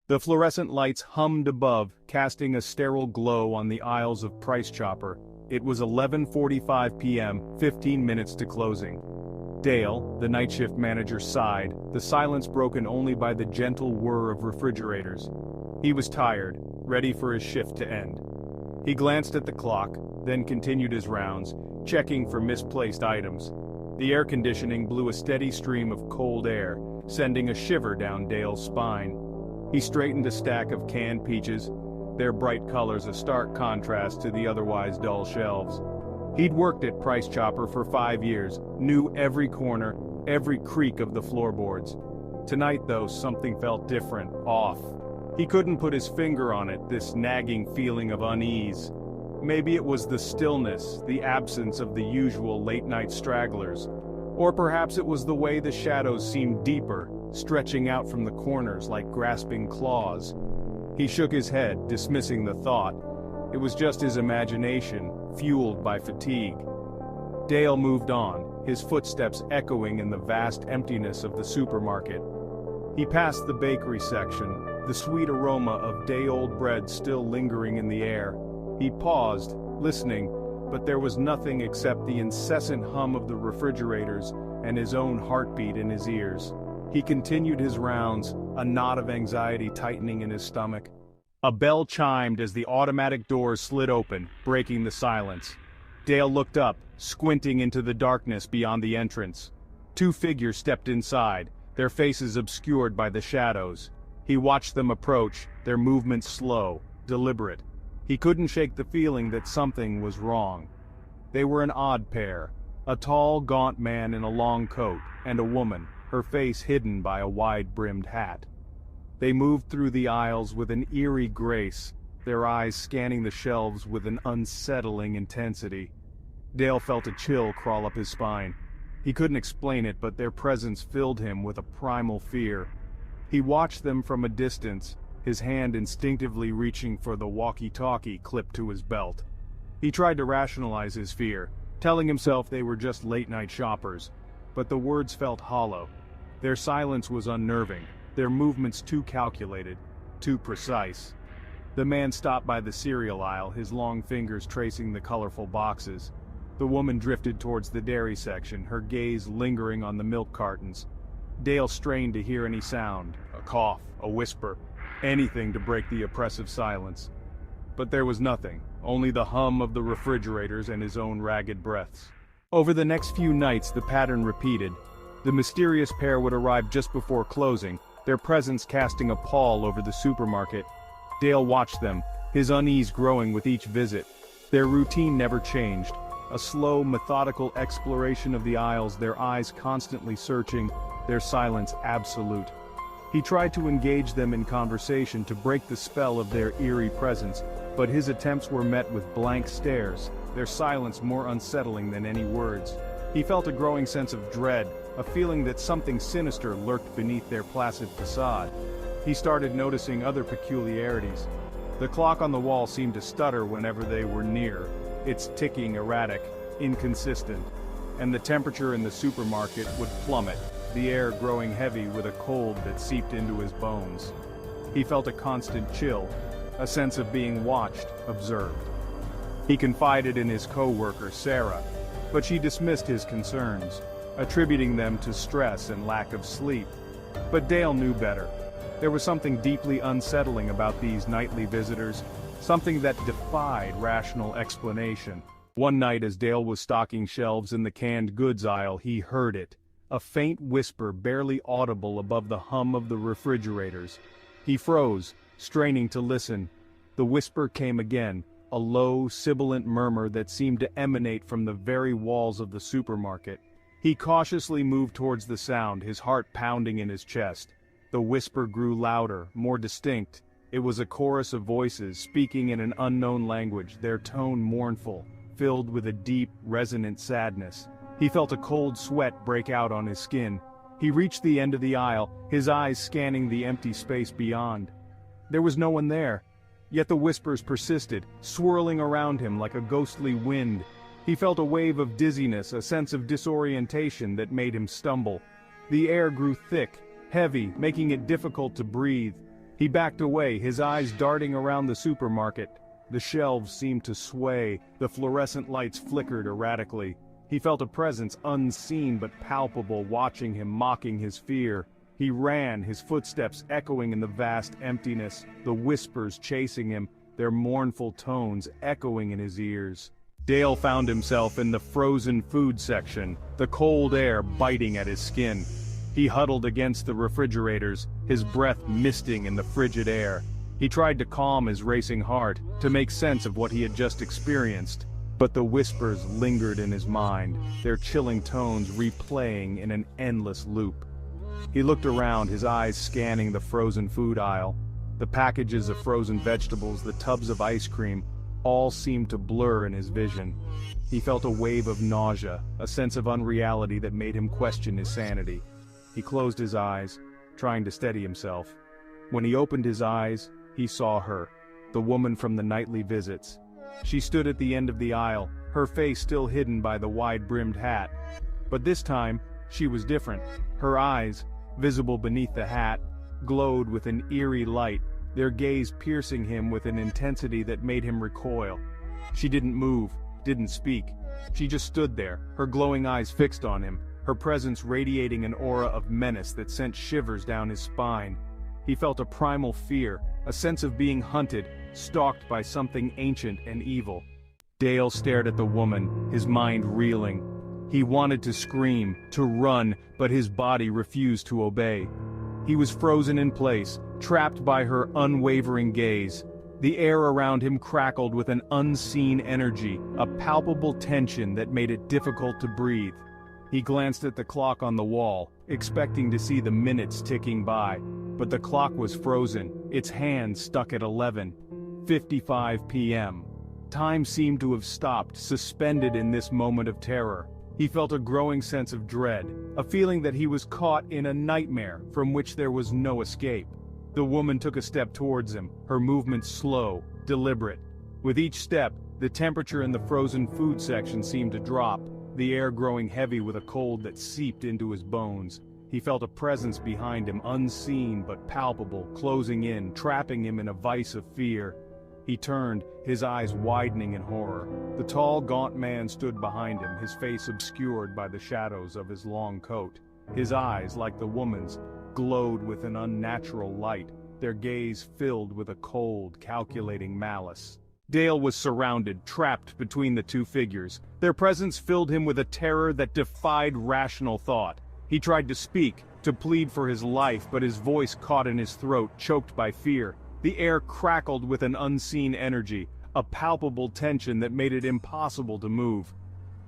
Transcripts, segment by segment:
The fluorescent lights hummed above, casting a sterile glow on the aisles of Price Chopper. It was 11:45 p.m., 15 minutes to closing. Dale, the night shift manager, sighed, the silence broken only by the gentle whir of refrigerators. He was tired, ready for his shift to end. He glanced at the clock, then continued his rounds, checking for misplaced items. The air conditioning blew a steady stream of cold air, sending a shiver down Dale's spine. He straightened a stack of canned peaches, their bright colors a stark contrast to the otherwise dull shelves. He'd worked at Price Chopper for 5 years, knew every corner, every creak of the floorboards. Tonight, though, something felt different, off. He couldn't put his finger on it, this nagging feeling of unease. Maybe it was the stillness, the absence of the usual late-night stragglers. Or perhaps it was the way the shadows seemed deeper, stretching out from the corners like grasping claws. He shook his head, dismissing the thought. It was just his imagination, fueled by fatigue. Dale moved on, his footsteps echoing in the vast emptiness of the supermarket. He passed the bakery section, the sweet aroma of day-old bread still lingering in the air. He paused, listening, but there was nothing except the incessant hum of the refrigerators and his own heartbeat in his ears. He continued his rounds, a knot of anxiety tightening in his stomach. A bell chimed as the automatic doors slid open, breaking the silence. Dale looked up, squinting into the darkness beyond the entrance. 2 figures stepped inside, their faces obscured by the shadows. He watched them approach, their movements slow, deliberate. He couldn't shake the feeling that something was wrong. They were an odd pair, a tall, gaunt man in a long coat, and a woman, her face hidden by a wide-brimmed hat. They moved through the aisles with an eerie grace, their eyes scanning the shelves with an unsettling intensity. Dale felt a chill crawl up his spine. He couldn't explain it, but their presence filled him with a primal fear. He watched them from a distance, his hand instinctively reaching for the walkie-talkie clipped to his belt. He tried to rationalize his fear, telling himself they were just late-night shoppers, but the words felt hollow. Their silence was unnerving, their movements too calculated, too precise. The man stopped by the cereal aisle, his long fingers tracing the colorful boxes. The woman drifted towards the dairy section, her gaze lingering on the milk cartons. Dale strained to hear any sound, a cough, a whisper, anything to break the oppressive silence. But there was nothing, only the hum of the refrigerators and his own ragged breaths. Over the next few nights the pattern repeated. The mysterious pair would arrive just before closing, their presence casting a pall over the supermarket. Dale watched them, his unease growing with each visit. Their routine never changed, a slow, methodical exploration of the aisles, their eyes constantly searching, their silence absolute. He tried to engage them in conversation to break the spell of their eerie presence, but his attempts were met with blank stares, their silence more unsettling than any words. He felt a growing sense of dread, a feeling that something sinister lurked beneath their placid facade. He started noticing other peculiarities. The clock on the wall seemed to stutter whenever they were near, its ticking erratic, inconsistent, and the temperature in the supermarket would plummet, the air growing heavy with a cold that seeped into his bones. He felt a constant chill, a sense of being watched, observed. He confided in his co-worker, Sarah, but she dismissed his concerns, attributing them to stress and lack of sleep. But Dale knew better. There was something deeply unsettling about these nightly visitors, something that defied rational explanation. One night as Dale was stocking shelves in the canned goods aisle, he heard it, a faint whisper barely audible above the hum of the refrigerators. He froze, straining to listen. The whisper came again, a low, sibilant murmur that seemed to emanate from the very walls of the supermarket. He cautiously moved towards the sound, his heart pounding in his chest. The whisper grew louder, more distinct. It was a chorus of voices speaking in an unknown language, their tone mournful, filled with a deep, resonant sadness. He felt a cold sweat break out on his skin. He reached the end of the aisle, his eyes scanning the empty space beyond. There was no one there, yet the whispers persisted, swirling around him like a ghostly wind. He felt a wave of dizziness, a sense of disorientation that made him stumble. The air grew thick, heavy, making it difficult to breathe. He backed away, his eyes darting around the supermarket. The shelves seemed to sway, the fluorescent lights flickered erratically. He felt a presence unseen but palpable watching him, mocking his fear. He ran, his footsteps echoing in the vast emptiness, the whispers chasing him, their mournful tones echoing in his ears. Dale found himself in the frozen food section, the cold air biting at his skin. He huddled against the refrigerators, his breath misting in the frigid air. He tried to calm his racing heart, to make sense of what he had just experienced. But the whispers lingered in his mind, their chilling tones replaying in an endless loop. He looked around, his eyes scanning the frozen food aisle. The packages of frozen vegetables, the tubs of ice cream, all seemed to blur in his vision. He felt a wave of nausea, a sense of unreality that made him question his sanity. He closed his eyes, trying to steady himself. When he opened his eyes, he saw her, the woman from the nightly visits. She stood at the end of the aisle, her face still hidden by the wide-brimmed hat. But this time, she was different. Her eyes, visible beneath the hat, glowed with an eerie light, their gaze piercing him with an intensity that made him recoil. She didn't move, didn't speak. She just stood there, her glowing eyes fixed on him, her presence radiating an aura of menace that sent shivers down his spine. He felt a primal fear, a sense of being hunted, stalked by something ancient and evil. Dale stared at the woman, his mind reeling. He wanted to scream, to run, but his body refused to obey. He was frozen in place, trapped by her unwavering gaze. The air around him crackled with an unseen energy, a palpable tension that made it difficult to breathe. He glanced at the clock on the wall, expecting to see the minutes ticking by, but the clock was frozen, its hands stuck at 11:55 p.m. Time seemed to have stopped, suspended in this moment of terror. He felt a growing sense of dread, a feeling that he was caught in a nightmare from which there was no escape. The woman took a step towards him, her movements slow, deliberate. With each step, the temperature in the frozen food section seemed to drop, the air growing heavy with a cold that seeped into his bones. He felt a presence behind him, unseen but palpable, closing in, trapping him in a vice of fear. He turned, his eyes widening in horror. The tall, gaunt man stood behind him, his face obscured by the shadows of his long coat. His eyes, like the woman's, glowed with an unnatural light, their gaze filled with a cold, calculating malice. Dale was surrounded, trapped between the two figures. Their presence filled him with a terror that defied rational thought. He tried to speak, to plead for his life, but his voice caught in his throat, choked by fear. The air crackled with an unseen energy, a palpable tension that made it impossible to move.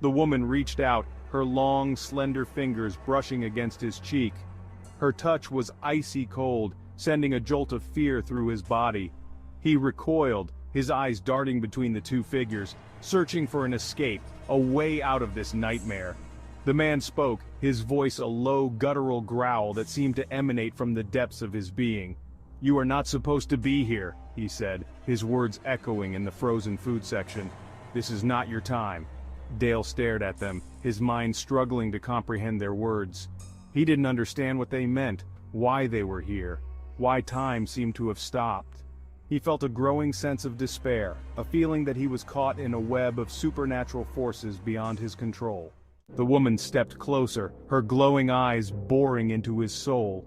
The woman reached out, her long, slender fingers brushing against his cheek. Her touch was icy cold, sending a jolt of fear through his body. He recoiled, his eyes darting between the two figures, searching for an escape, a way out of this nightmare. The man spoke, his voice a low, guttural growl that seemed to emanate from the depths of his being. "You are not supposed to be here," he said, his words echoing in the frozen food section. "This is not your time." Dale stared at them, his mind struggling to comprehend their words. He didn't understand what they meant, why they were here, why time seemed to have stopped. He felt a growing sense of despair, a feeling that he was caught in a web of supernatural forces beyond his control. The woman stepped closer, her glowing eyes boring into his soul.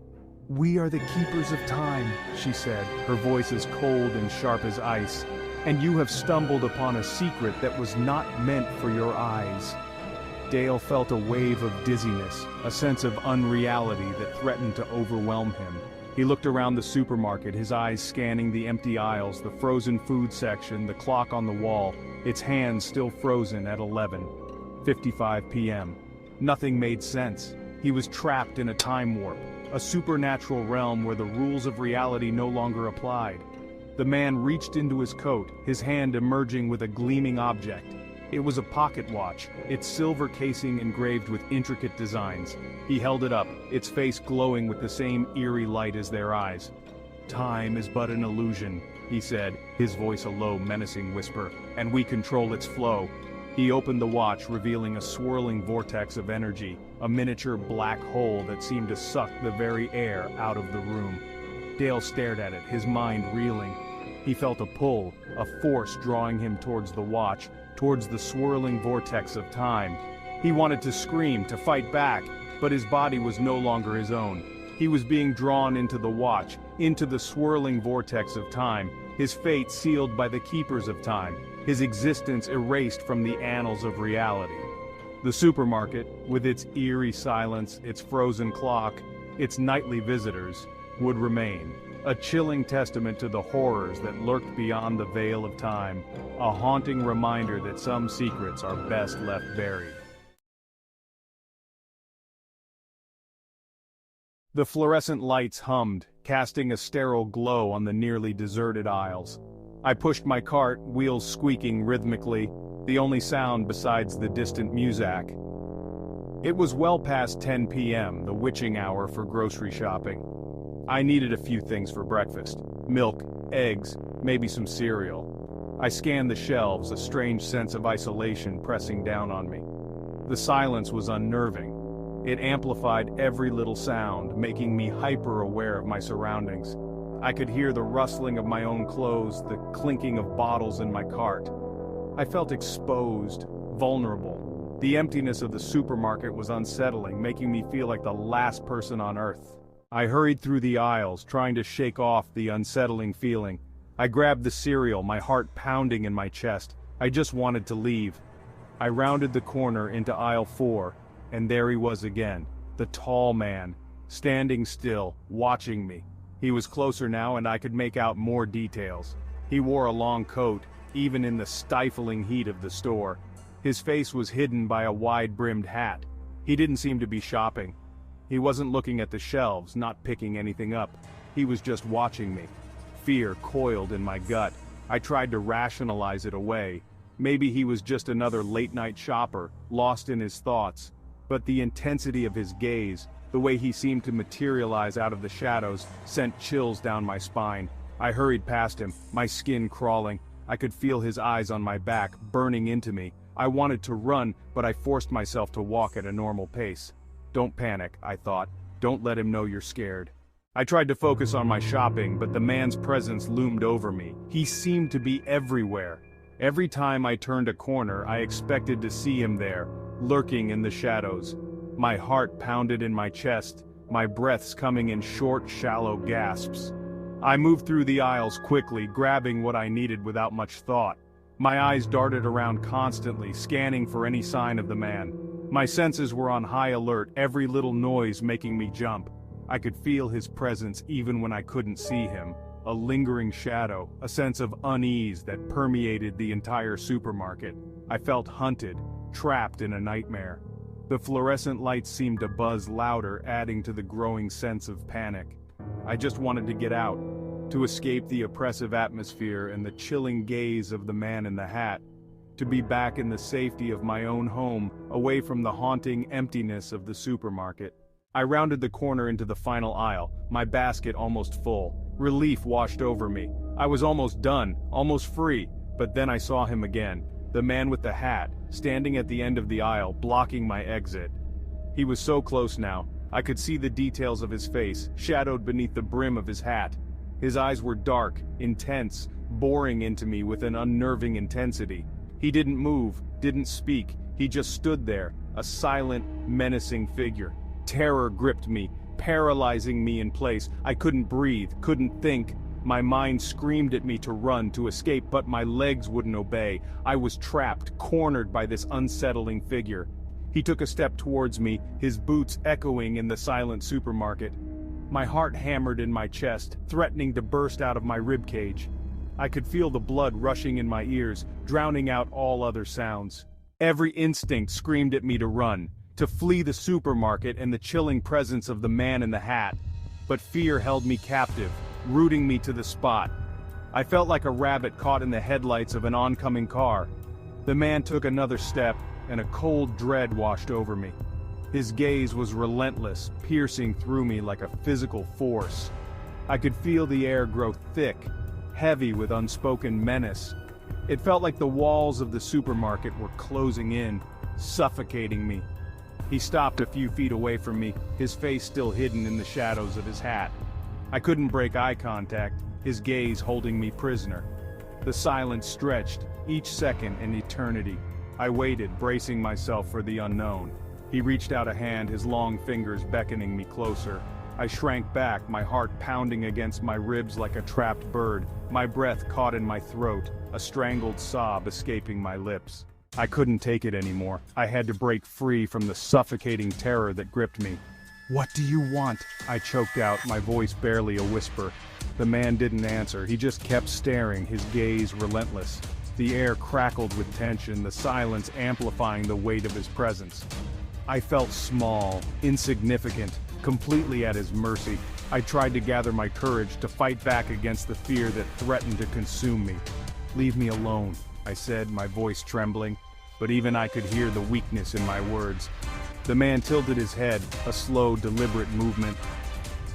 "We are the keepers of time," she said, her voice as cold and sharp as ice. "And you have stumbled upon a secret that was not meant for your eyes." Dale felt a wave of dizziness, a sense of unreality that threatened to overwhelm him. He looked around the supermarket, his eyes scanning the empty aisles, the frozen food section, the clock on the wall, its hands still frozen at 11:55 p.m. Nothing made sense. He was trapped in a time warp, a supernatural realm where the rules of reality no longer applied. The man reached into his coat, his hand emerging with a gleaming object. It was a pocket watch, its silver casing engraved with intricate designs. He held it up, its face glowing with the same eerie light as their eyes. "Time is but an illusion," he said, his voice a low, menacing whisper, "and we control its flow." He opened the watch, revealing a swirling vortex of energy, a miniature black hole that seemed to suck the very air out of the room. Dale stared at it, his mind reeling. He felt a pull, a force drawing him towards the watch, towards the swirling vortex of time. He wanted to scream, to fight back, but his body was no longer his own. He was being drawn into the watch, into the swirling vortex of time, his fate sealed by the keepers of time, his existence erased from the annals of reality. The supermarket, with its eerie silence, its frozen clock, its nightly visitors, would remain, a chilling testament to the horrors that lurked beyond the veil of time, a haunting reminder that some secrets are best left buried. The fluorescent lights hummed, casting a sterile glow on the nearly deserted aisles. I pushed my cart, wheels squeaking rhythmically, the only sound besides the distant muzak. It was well past 10 p.m., the witching hour for grocery shopping. I needed a few things for breakfast: milk, eggs, maybe some cereal. I scanned the shelves, a strange sense of isolation pressing down on me. The silence was unnerving. It amplified every little sound, making me hyper-aware of my surroundings. I could hear the rustling of my own clothes, the clinking of bottles in my cart. I felt exposed, vulnerable. The emptiness of the supermarket was unsettling, making me feel like the last person on earth. I hurried through the aisles, trying to shake off the unsettling feeling. I grabbed the cereal, my heart pounding in my chest. I just wanted to leave. I rounded the corner into aisle 4, and there he was again, the tall man, standing still, watching me. He was closer now, and I could make out more details. He wore a long coat, even in the stifling heat of the store. His face was hidden by a wide-brimmed hat. He didn't seem to be shopping. He wasn't looking at the shelves, not picking anything up. He was just watching me. Fear coiled in my gut. I tried to rationalize it away. Maybe he was just another late-night shopper, lost in his thoughts. But the intensity of his gaze, the way he seemed to materialize out of the shadows, sent chills down my spine. I hurried past him, my skin crawling. I could feel his eyes on my back, burning into me. I wanted to run, but I forced myself to walk at a normal pace. Don't panic, I thought. Don't let him know you're scared. I tried to focus on my shopping, but the man's presence loomed over me. He seemed to be everywhere. Every time I turned a corner, I expected to see him there, lurking in the shadows. My heart pounded in my chest, my breaths coming in short, shallow gasps. I moved through the aisles quickly, grabbing what I needed without much thought. My eyes darted around constantly, scanning for any sign of the man. My senses were on high alert, every little noise making me jump. I could feel his presence even when I couldn't see him. A lingering shadow, a sense of unease that permeated the entire supermarket. I felt hunted, trapped in a nightmare. The fluorescent lights seemed to buzz louder, adding to the growing sense of panic. I just wanted to get out, to escape the oppressive atmosphere and the chilling gaze of the man in the hat, to be back in the safety of my own home, away from the haunting emptiness of the supermarket. I rounded the corner into the final aisle, my basket almost full. Relief washed over me. I was almost done, almost free, but then I saw him again, the man with the hat, standing at the end of the aisle, blocking my exit. He was so close now. I could see the details of his face, shadowed beneath the brim of his hat. His eyes were dark, intense, boring into me with an unnerving intensity. He didn't move, didn't speak, he just stood there, a silent, menacing figure. Terror gripped me, paralyzing me in place. I couldn't breathe, couldn't think. My mind screamed at me to run, to escape, but my legs wouldn't obey. I was trapped, cornered by this unsettling figure. He took a step towards me, his boots echoing in the silent supermarket. My heart hammered in my chest, threatening to burst out of my ribcage. I could feel the blood rushing in my ears, drowning out all other sounds. Every instinct screamed at me to run, to flee the supermarket and the chilling presence of the man in the hat. But fear held me captive, rooting me to the spot. I felt like a rabbit caught in the headlights of an oncoming car. The man took another step, and a cold dread washed over me. His gaze was relentless, piercing through me like a physical force. I could feel the air grow thick, heavy with unspoken menace. It felt like the walls of the supermarket were closing in, suffocating me. He stopped a few feet away from me, his face still hidden in the shadows of his hat. I couldn't break eye contact, his gaze holding me prisoner. The silence stretched, each second an eternity. I waited, bracing myself for the unknown. He reached out a hand, his long fingers beckoning me closer. I shrank back, my heart pounding against my ribs like a trapped bird, my breath caught in my throat, a strangled sob escaping my lips. I couldn't take it anymore. I had to break free from the suffocating terror that gripped me. "What do you want?" I choked out, my voice barely a whisper. The man didn't answer, he just kept staring, his gaze relentless. The air crackled with tension, the silence amplifying the weight of his presence. I felt small, insignificant, completely at his mercy. I tried to gather my courage to fight back against the fear that threatened to consume me. "Leave me alone," I said, my voice trembling, but even I could hear the weakness in my words. The man tilted his head, a slow, deliberate movement.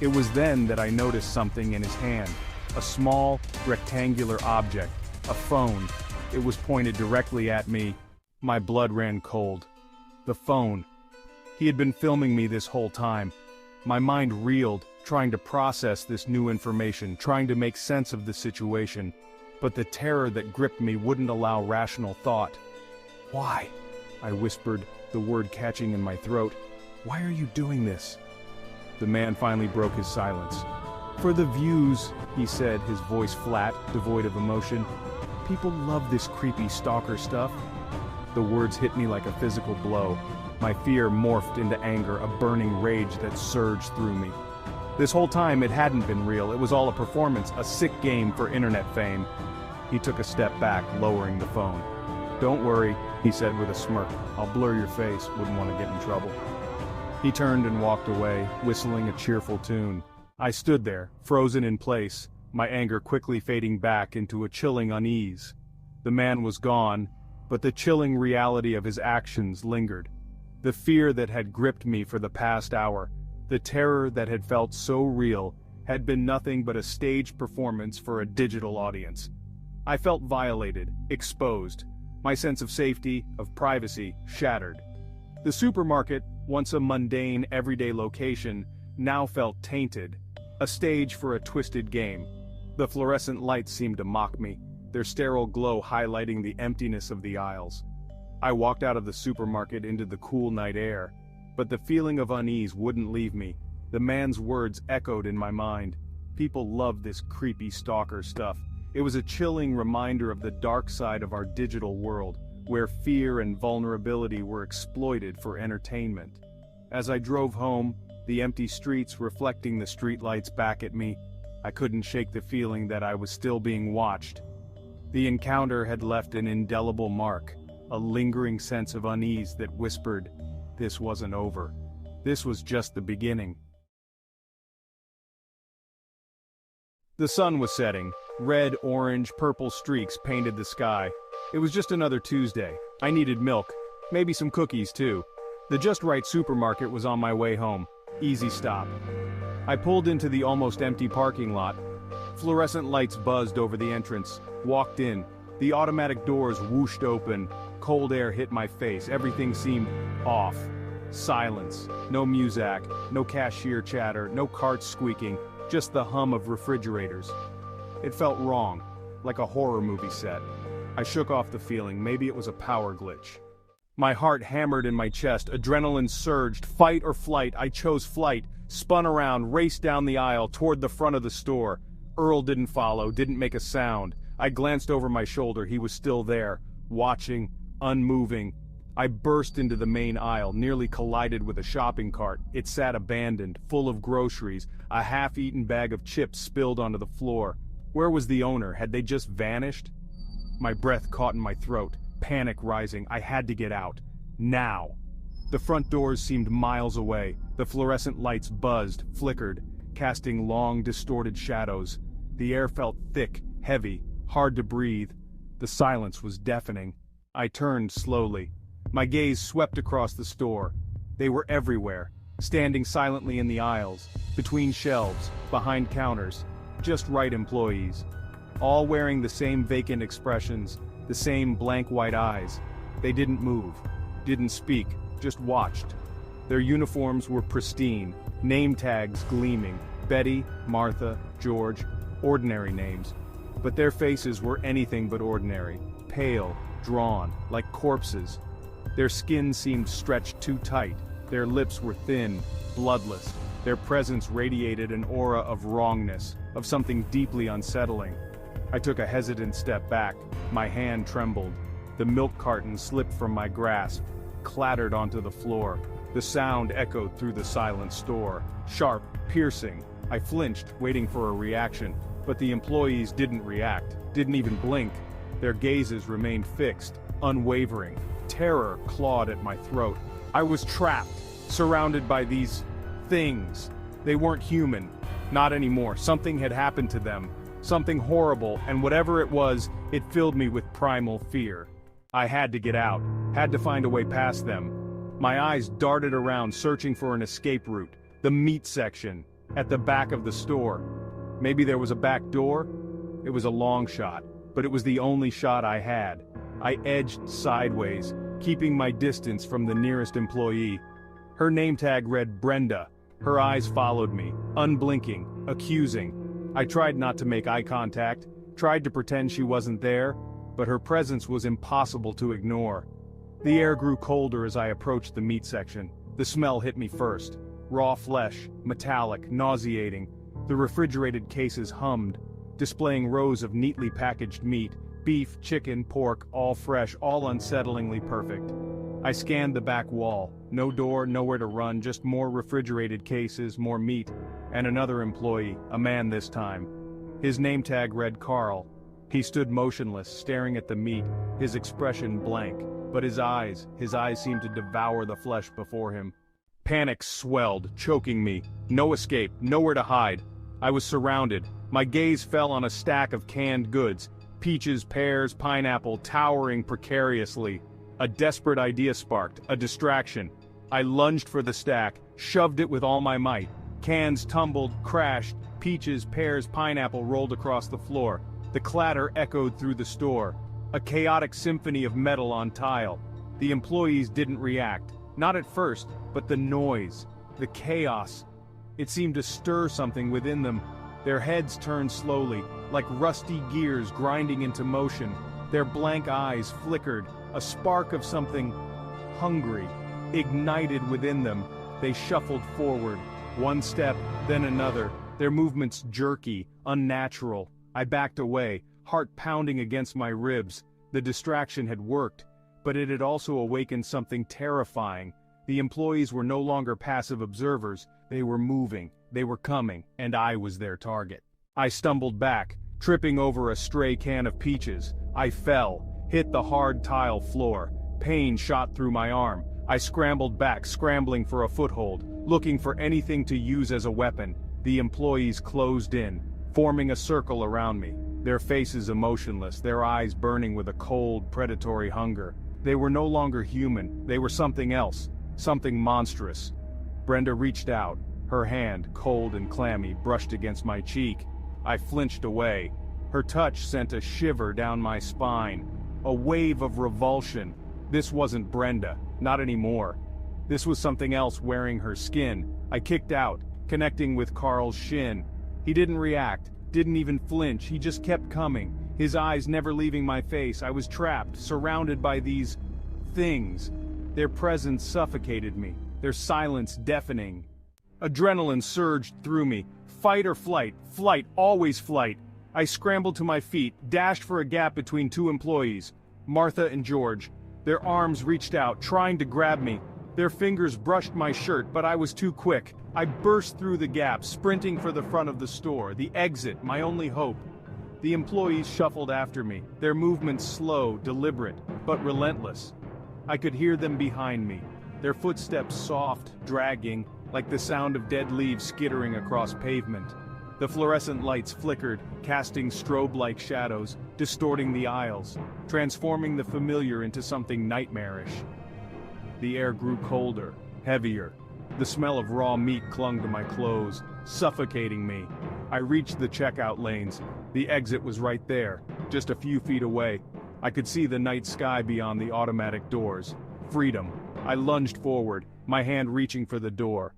It was then that I noticed something in his hand, a small, rectangular object, a phone. It was pointed directly at me. My blood ran cold. The phone. He had been filming me this whole time. My mind reeled, trying to process this new information, trying to make sense of the situation. But the terror that gripped me wouldn't allow rational thought. "Why?" I whispered, the word catching in my throat. "Why are you doing this?" The man finally broke his silence. "For the views," he said, his voice flat, devoid of emotion. "People love this creepy stalker stuff." The words hit me like a physical blow. My fear morphed into anger, a burning rage that surged through me. This whole time it hadn't been real, it was all a performance, a sick game for internet fame. He took a step back, lowering the phone. "Don't worry," he said with a smirk. "I'll blur your face, wouldn't want to get in trouble." He turned and walked away, whistling a cheerful tune. I stood there, frozen in place, my anger quickly fading back into a chilling unease. The man was gone, but the chilling reality of his actions lingered. The fear that had gripped me for the past hour, the terror that had felt so real, had been nothing but a staged performance for a digital audience. I felt violated, exposed. My sense of safety, of privacy, shattered. The supermarket, once a mundane, everyday location, now felt tainted, a stage for a twisted game. The fluorescent lights seemed to mock me, their sterile glow highlighting the emptiness of the aisles. I walked out of the supermarket into the cool night air, but the feeling of unease wouldn't leave me. The man's words echoed in my mind. People love this creepy stalker stuff. It was a chilling reminder of the dark side of our digital world, where fear and vulnerability were exploited for entertainment. As I drove home, the empty streets reflecting the streetlights back at me, I couldn't shake the feeling that I was still being watched. The encounter had left an indelible mark, a lingering sense of unease that whispered, this wasn't over. This was just the beginning. The sun was setting. Red, orange, purple streaks painted the sky. It was just another Tuesday. I needed milk, maybe some cookies too. The Just Right supermarket was on my way home. Easy stop. I pulled into the almost empty parking lot. Fluorescent lights buzzed over the entrance. Walked in. The automatic doors whooshed open. Cold air hit my face. Everything seemed off. Silence. No music, no cashier chatter, no carts squeaking, just the hum of refrigerators. It felt wrong, like a horror movie set. I shook off the feeling, maybe it was a power glitch. My heart hammered in my chest, adrenaline surged, fight or flight. I chose flight, spun around, raced down the aisle toward the front of the store. Earl didn't follow, didn't make a sound. I glanced over my shoulder, he was still there, watching, unmoving. I burst into the main aisle, nearly collided with a shopping cart. It sat abandoned, full of groceries, a half-eaten bag of chips spilled onto the floor. Where was the owner? Had they just vanished? My breath caught in my throat, panic rising. I had to get out. Now. The front doors seemed miles away. The fluorescent lights buzzed, flickered, casting long, distorted shadows. The air felt thick, heavy, hard to breathe. The silence was deafening. I turned slowly. My gaze swept across the store. They were everywhere, standing silently in the aisles, between shelves, behind counters. Just right employees, all wearing the same vacant expressions, the same blank white eyes. They didn't move, didn't speak, just watched. Their uniforms were pristine, name tags gleaming, Betty, Martha, George, ordinary names. But their faces were anything but ordinary, pale, drawn, like corpses. Their skin seemed stretched too tight, their lips were thin, bloodless. Their presence radiated an aura of wrongness, of something deeply unsettling. I took a hesitant step back, my hand trembled. The milk carton slipped from my grasp, clattered onto the floor. The sound echoed through the silent store, sharp, piercing. I flinched, waiting for a reaction, but the employees didn't react, didn't even blink. Their gazes remained fixed, unwavering. Terror clawed at my throat. I was trapped, surrounded by these things. They weren't human, not anymore. Something had happened to them, something horrible, and whatever it was, it filled me with primal fear. I had to get out, had to find a way past them. My eyes darted around searching for an escape route, the meat section, at the back of the store. Maybe there was a back door? It was a long shot, but it was the only shot I had. I edged sideways, keeping my distance from the nearest employee. Her name tag read Brenda. Her eyes followed me, unblinking, accusing. I tried not to make eye contact, tried to pretend she wasn't there, but her presence was impossible to ignore. The air grew colder as I approached the meat section. The smell hit me first. Raw flesh, metallic, nauseating. The refrigerated cases hummed, displaying rows of neatly packaged meat, beef, chicken, pork, all fresh, all unsettlingly perfect. I scanned the back wall. No door, nowhere to run, just more refrigerated cases, more meat, and another employee, a man this time. His name tag read Carl. He stood motionless, staring at the meat, his expression blank, but his eyes seemed to devour the flesh before him. Panic swelled, choking me. No escape, nowhere to hide. I was surrounded. My gaze fell on a stack of canned goods, peaches, pears, pineapple, towering precariously. A desperate idea sparked, a distraction. I lunged for the stack, shoved it with all my might. Cans tumbled, crashed, peaches, pears, pineapple rolled across the floor. The clatter echoed through the store. A chaotic symphony of metal on tile. The employees didn't react. Not at first, but the noise, the chaos. It seemed to stir something within them. Their heads turned slowly, like rusty gears grinding into motion. Their blank eyes flickered, a spark of something hungry ignited within them. They shuffled forward, one step, then another, their movements jerky, unnatural. I backed away, heart pounding against my ribs. The distraction had worked, but it had also awakened something terrifying. The employees were no longer passive observers, they were moving, they were coming, and I was their target. I stumbled back, tripping over a stray can of peaches. I fell, hit the hard tile floor. Pain shot through my arm. I scrambled back, scrambling for a foothold, looking for anything to use as a weapon. The employees closed in, forming a circle around me, their faces emotionless, their eyes burning with a cold, predatory hunger. They were no longer human, they were something else, something monstrous. Brenda reached out, her hand, cold and clammy, brushed against my cheek. I flinched away. Her touch sent a shiver down my spine, a wave of revulsion. This wasn't Brenda, not anymore. This was something else wearing her skin. I kicked out, connecting with Carl's shin. He didn't react, didn't even flinch, he just kept coming, his eyes never leaving my face. I was trapped, surrounded by these things. Their presence suffocated me, their silence deafening. Adrenaline surged through me. Fight or flight, always flight. I scrambled to my feet, dashed for a gap between two employees, Martha and George. Their arms reached out, trying to grab me. Their fingers brushed my shirt, but I was too quick. I burst through the gap, sprinting for the front of the store, the exit, my only hope. The employees shuffled after me, their movements slow, deliberate, but relentless. I could hear them behind me, their footsteps soft, dragging, like the sound of dead leaves skittering across pavement. The fluorescent lights flickered, casting strobe-like shadows, distorting the aisles, transforming the familiar into something nightmarish. The air grew colder, heavier. The smell of raw meat clung to my clothes, suffocating me. I reached the checkout lanes. The exit was right there, just a few feet away. I could see the night sky beyond the automatic doors. Freedom. I lunged forward, my hand reaching for the door.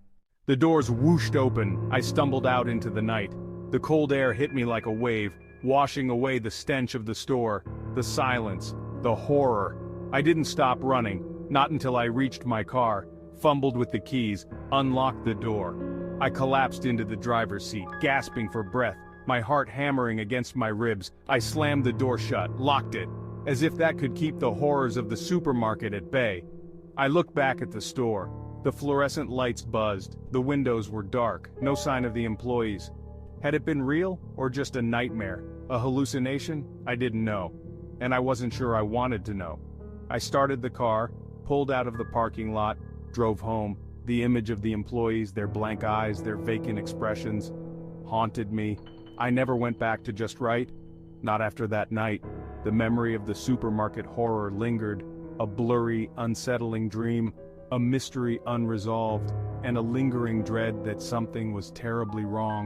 The doors whooshed open, I stumbled out into the night. The cold air hit me like a wave, washing away the stench of the store, the silence, the horror. I didn't stop running, not until I reached my car, fumbled with the keys, unlocked the door. I collapsed into the driver's seat, gasping for breath, my heart hammering against my ribs. I slammed the door shut, locked it, as if that could keep the horrors of the supermarket at bay. I looked back at the store. The fluorescent lights buzzed, the windows were dark, no sign of the employees. Had it been real, or just a nightmare, a hallucination? I didn't know. And I wasn't sure I wanted to know. I started the car, pulled out of the parking lot, drove home. The image of the employees, their blank eyes, their vacant expressions, haunted me. I never went back to just right. Not after that night. The memory of the supermarket horror lingered, a blurry, unsettling dream, a mystery unresolved, and a lingering dread that something was terribly wrong.